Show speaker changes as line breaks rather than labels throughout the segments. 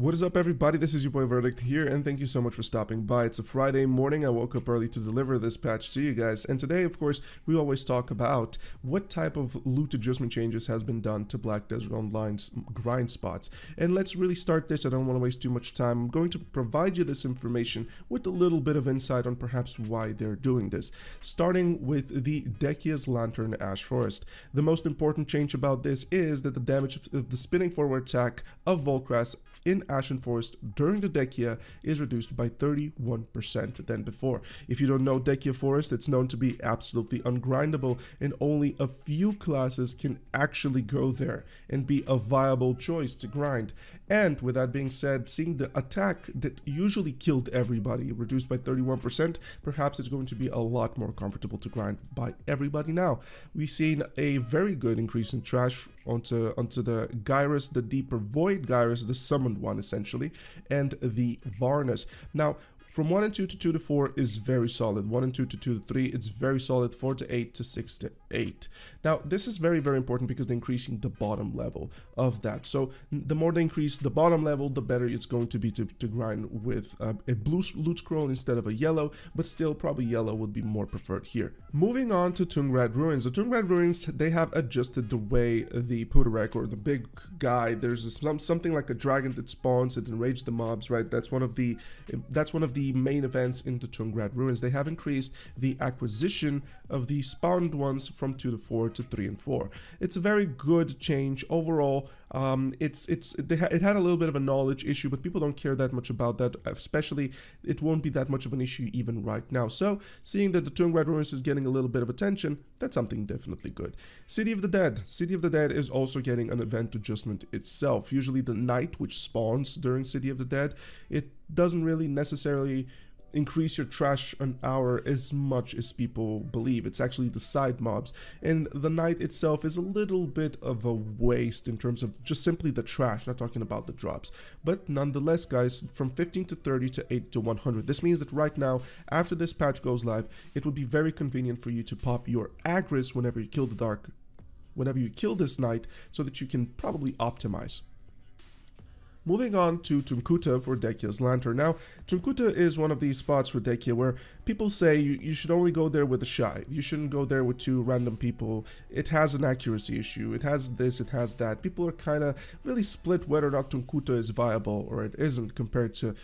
What is up, everybody? This is your boy Verdict here, and thank you so much for stopping by. It's a Friday morning. I woke up early to deliver this patch to you guys, and today, of course, we always talk about what type of loot adjustment changes has been done to Black Desert Online's grind spots. And let's really start this. I don't want to waste too much time. I'm going to provide you this information with a little bit of insight on perhaps why they're doing this. Starting with the Dehkia's Lantern Ash Forest. The most important change about this is that the damage of the spinning forward attack of Volcras in Ashen Forest during the Dehkia is reduced by 31% than before. If you don't know Dehkia Forest, it's known to be absolutely ungrindable, and only a few classes can actually go there and be a viable choice to grind. And with that being said, seeing the attack that usually killed everybody reduced by 31%, perhaps it's going to be a lot more comfortable to grind by everybody now. We've seen a very good increase in trash onto the Gyrus, the Deeper Void Gyrus, the summoned one essentially, and the Varnas. Now, from 1 and 2 to 2 to 4 is very solid. 1 and 2 to 2 to 3, it's very solid. 4 to 8 to 6 to 8. Now, this is very, very important because they're increasing the bottom level of that. So the more they increase the bottom level, the better it's going to be to grind with a blue loot scroll instead of a yellow, but still probably yellow would be more preferred here. Moving on to Tungrad Ruins. The Tungrad Ruins, they have adjusted the way the Murrowak, or the big guy, there's something like a dragon that spawns and enrage the mobs, right? That's one of the main events in the Tungrad Ruins. They have increased the acquisition of the spawned ones from 2 to 4 to 3 and 4. It's a very good change overall. It had a little bit of a knowledge issue, but people don't care that much about that, especially it won't be that much of an issue even right now. So seeing that the Tungrad Ruins is getting a little bit of attention, that's something definitely good. City of the Dead. City of the Dead is also getting an event adjustment itself. Usually the night which spawns during City of the Dead, it doesn't really necessarily increase your trash an hour as much as people believe. It's actually the side mobs, and the night itself is a little bit of a waste in terms of just simply the trash, not talking about the drops. But nonetheless, guys, from 15 to 30 to 8 to 100, this means that right now, after this patch goes live, it would be very convenient for you to pop your Agris whenever you kill this night, so that you can probably optimize. Moving on to Tunkuta for Dehkia's Lantern. Now, Tunkuta is one of these spots for Dehkia where people say you should only go there with a shy. You shouldn't go there with 2 random people. It has an accuracy issue. It has this, it has that. People are kind of really split whether or not Tunkuta is viable or it isn't compared to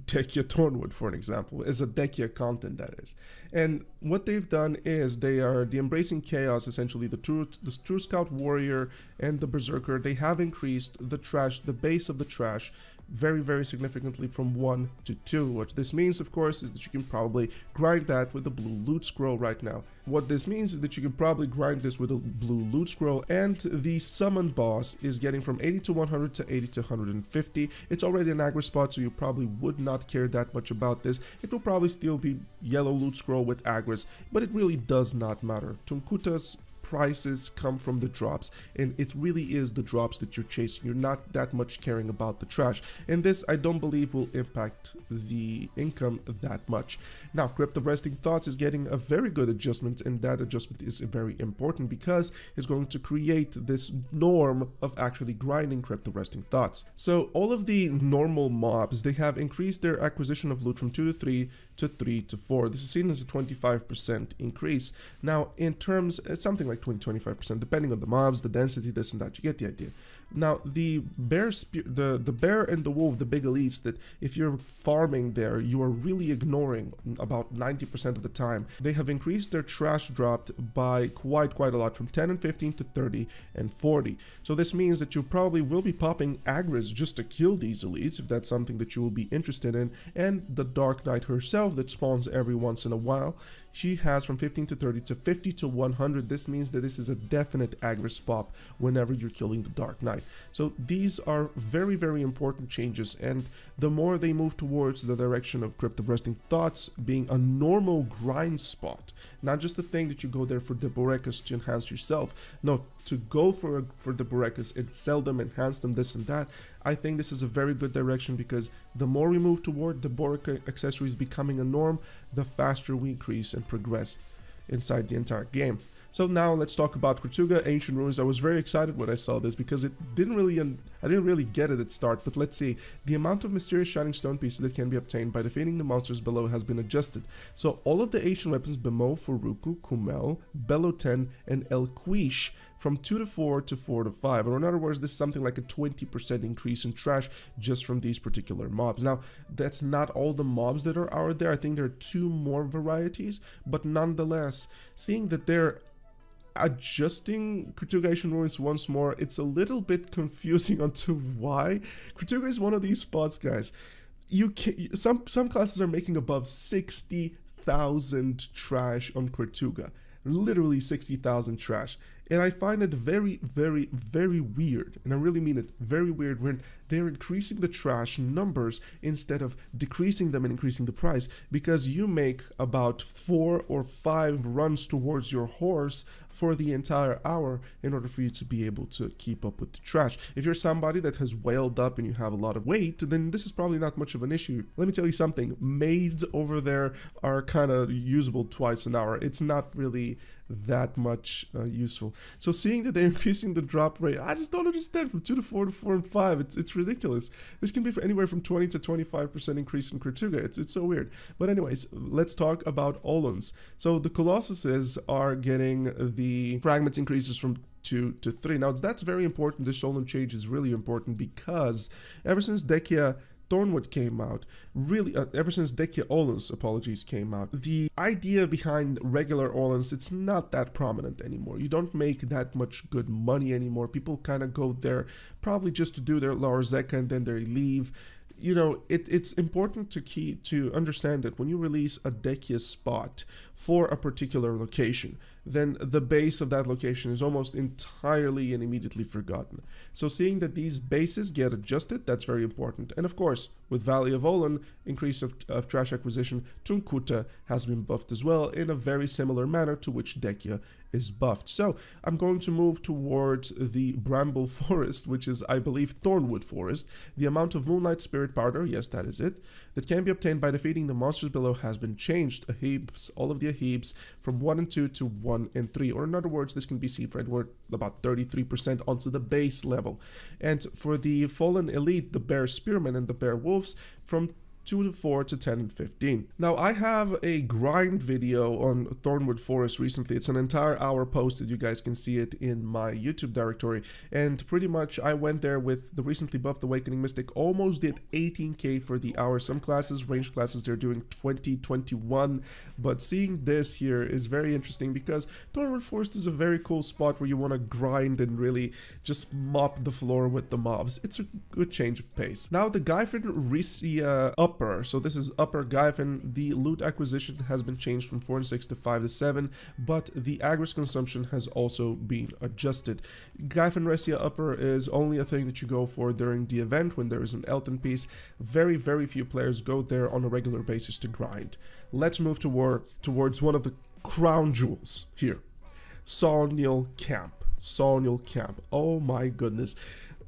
Dehkia Thornwood, for an example, as a Dehkia content, that is. And what they've done is they are the Embracing Chaos, essentially the True Scout Warrior and the Berserker. They have increased the trash, the base of the trash, very, very significantly from 1 to 2. What this means, of course, is that you can probably grind that with the blue loot scroll right now. What this means is that you can probably grind this with a blue loot scroll, and the summon boss is getting from 80 to 100 to 80 to 150. It's already an aggro spot, so you probably would not care that much about this. It will probably still be yellow loot scroll with aggros, but it really does not matter. Tunkuta's prices come from the drops, and it really is the drops that you're chasing. You're not that much caring about the trash, and this I don't believe will impact the income that much. Now, Crypt of Resting Thoughts is getting a very good adjustment, and that adjustment is very important because it's going to create this norm of actually grinding Crypt of Resting Thoughts. So all of the normal mobs, they have increased their acquisition of loot from 2 to 3 to 3 to 4. This is seen as a 25% increase. Now, in terms, something like 20-25%, depending on the mobs, the density, this and that, you get the idea. Now, the bear and the wolf, the big elites, that if you're farming there, you are really ignoring about 90% of the time. They have increased their trash dropped by quite a lot, from 10 and 15 to 30 and 40. So this means that you probably will be popping Agris just to kill these elites, if that's something that you will be interested in. And the Dark Knight herself that spawns every once in a while, she has from 15 to 30 to 50 to 100. This means that this is a definite Agris pop whenever you're killing the Dark Knight. So these are very, very important changes, and the more they move towards the direction of Crypt of Resting Thoughts being a normal grind spot, not just a thing that you go there for the Borekas to enhance yourself, no, to go for the Borekas and sell them, enhance them, this and that. I think this is a very good direction, because the more we move toward the Boreka accessories becoming a norm, the faster we increase and progress inside the entire game. So now let's talk about Kratuga Ancient Ruins. I was very excited when I saw this because it didn't really I didn't really get it at start, but let's see. The amount of mysterious shining stone pieces that can be obtained by defeating the monsters below has been adjusted. So all of the ancient weapons Bemo, Furuku, Kumel, Beloten, and Elquish from 2 to 4 to 4 to 5. Or in other words, this is something like a 20% increase in trash just from these particular mobs. Now, that's not all the mobs that are out there. I think there are 2 more varieties, but nonetheless, seeing that they're adjusting Kratuga Ruins once more, it's a little bit confusing onto why. Kratuga is one of these spots, guys. You can, some classes are making above 60,000 trash on Kratuga. Literally 60,000 trash. And I find it very, very, very weird, and I really mean it, very weird, when they're increasing the trash numbers instead of decreasing them and increasing the price, because you make about 4 or 5 runs towards your horse for the entire hour in order for you to be able to keep up with the trash. If you're somebody that has whaled up and you have a lot of weight, then this is probably not much of an issue. Let me tell you something, maids over there are kind of usable twice an hour. It's not really that much useful. So seeing that they're increasing the drop rate, I just don't understand, from 2 to 4 to 4 and 5. It's ridiculous. This can be for anywhere from 20 to 25% increase in Kratuga. It's so weird. But anyways, let's talk about Oluns. So the Colossuses are getting the fragments increases from 2 to 3. Now that's very important. This Olun change is really important because ever since Dehkia Thornwood came out, really, ever since Dehkia Oluns, apologies, came out, the idea behind regular Oluns, it's not that prominent anymore. You don't make that much good money anymore. People kind of go there probably just to do their Larzeka and then they leave. You know, it's important to understand that when you release a Dehkia spot for a particular location, then the base of that location is almost entirely and immediately forgotten. So seeing that these bases get adjusted, that's very important. And of course, with Valley of Olun, increase of trash acquisition, Tunkuta has been buffed as well in a very similar manner to which Dehkia is buffed. So I'm going to move towards the Bramble Forest, which is, I believe, Thornwood Forest. The amount of Moonlight Spirit Powder, yes, that is it, that can be obtained by defeating the monsters below has been changed. Ahibs, all of the Ahibs, from 1 and 2 to 1 and 3. Or in other words, this can be seen right word about 33% onto the base level. And for the Fallen Elite, the Bear Spearmen and the Bear Wolves, from 2 to 4 to 10 and 15. Now I have a grind video on Thornwood Forest recently. It's an entire hour posted. You guys can see it in my YouTube directory. And pretty much I went there with the recently buffed Awakening Mystic, almost did 18k for the hour. Some classes, ranged classes, they're doing 20, 21. But seeing this here is very interesting because Thornwood Forest is a very cool spot where you want to grind and really just mop the floor with the mobs. It's a good change of pace. Now the Gyfin Upper, so this is Upper Gyfin, the loot acquisition has been changed from 4 and 6 to 5 to 7, but the Agris consumption has also been adjusted. Gyfin Upper is only a thing that you go for during the event when there is an Elton piece. Very, very few players go there on a regular basis to grind. Let's move towards one of the crown jewels here. Saunil Camp. Saunil Camp. Oh my goodness.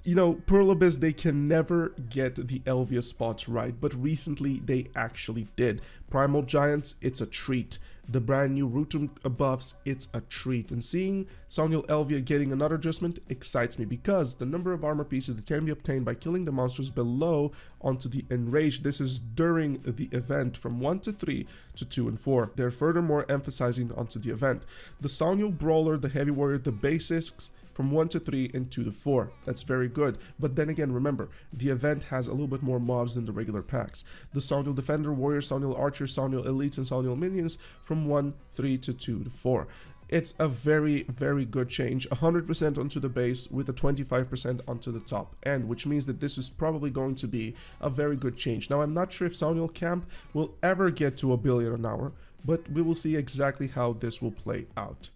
You know, Pearl Abyss, they can never get the Elvia spots right, but recently they actually did. Primal Giants, it's a treat. The brand new Rhutums buffs, it's a treat. And seeing Saunil Elvia getting another adjustment excites me because the number of armor pieces that can be obtained by killing the monsters below onto the Enraged, this is during the event from 1 to 3 to 2 and 4. They're furthermore emphasizing onto the event. The Saunil Brawler, the Heavy Warrior, the basics, from 1 to 3 and 2 to 4. That's very good. But then again, remember, the event has a little bit more mobs than the regular packs. The Saunil Defender, Warrior, Saunil Archer, Saunil Elites, and Saunil Minions from 1, 3 to 2 to 4. It's a very, very good change. 100% onto the base with a 25% onto the top end, which means that this is probably going to be a very good change. Now, I'm not sure if Saunil Camp will ever get to 1 billion an hour, but we will see exactly how this will play out.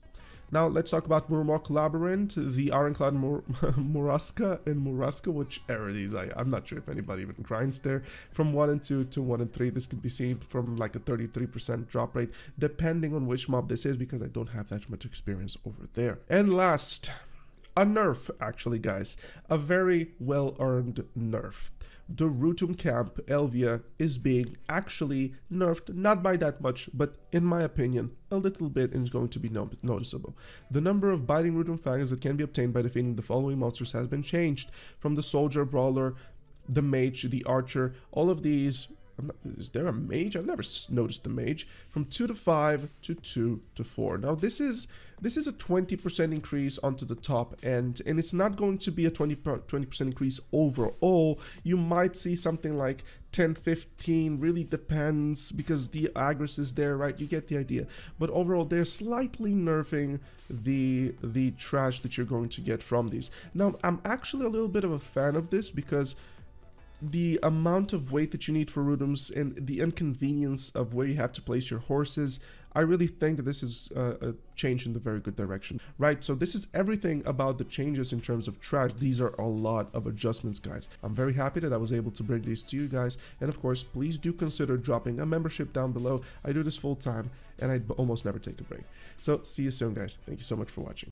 Now let's talk about Murrowak Labyrinth, the Ironclad Muraska and Muraska, which are these? I'm not sure if anybody even grinds there. From 1 and 2 to 1 and 3, this could be seen from like a 33% drop rate, depending on which mob this is, because I don't have that much experience over there. And last, a nerf, actually, guys. A very well-earned nerf. the Rhutum camp, Elvia, is being actually nerfed, not by that much, but in my opinion, a little bit, and is going to be noticeable. The number of biting Rhutum fangs that can be obtained by defeating the following monsters has been changed, from the soldier, brawler, the mage, the archer, all of these. Is there a mage? I've never noticed the mage. From 2 to 5 to 2 to 4. Now this is a 20% increase onto the top end, and it's not going to be a 20% increase overall. You might see something like 10, 15, really depends, because the Agris is there, right? You get the idea. But overall, they're slightly nerfing the trash that you're going to get from these. Now, I'm actually a little bit of a fan of this, because the amount of weight that you need for Rhutums and the inconvenience of where you have to place your horses, I really think that this is a change in the very good direction, right? So this is everything about the changes in terms of trash. These are a lot of adjustments, guys. I'm very happy that I was able to bring these to you guys, and of course, please do consider dropping a membership down below. I do this full time, and I almost never take a break. So see you soon, guys. Thank you so much for watching.